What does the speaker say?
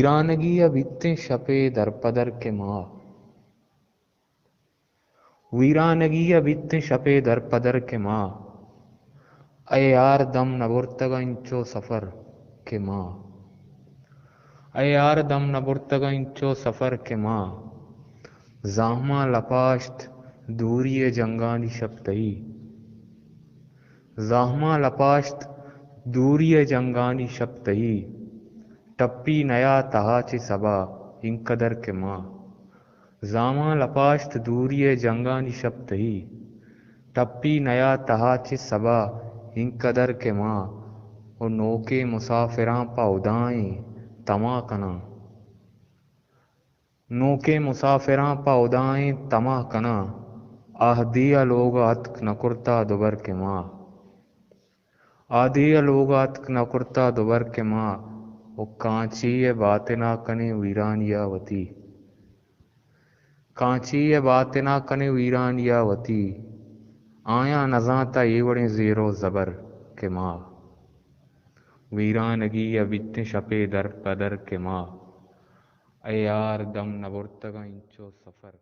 ویرانگی ابیتے شپے در پدر کے ماں، ویرانگی ابیتے شپے در پدر کے ماں، اے یار دم نبرتگا انچو سفر کے ماں، اے یار دم نبرتگا انچو سفر کے ماں، زاہماں لپاشت دوری جنگانی شب تئی، زاہماں لپاشت دوری جنگانی شب تئی، ٹپی نیا تہا چی صبا ان قدر کے ماں، زاہماں لپاشت دوری جنگانی شب تئی، ٹپی نیا تہا چی صبا ان قدر کے ماں، اور نوکے مسافراں پا اُدائیں تما کنا، نوکے مسافراں پا اُدائیں تما کنا، آہ دیا لوگا اتک نکرتا دوبر کے ماں، آہ دیا لوگا اتک نکرتا دوبر کے ماں، او کانچی باطنا کنے ویرانیا وتی، کانچی باطنا کنے ویرانیا وتی، آیا نزاں تا ایوڑیں زیر و زبر کے ماں، ویرانگی ابیتے شپے در پدر کے ماں، اے یار دم نبرتگا انچو سفر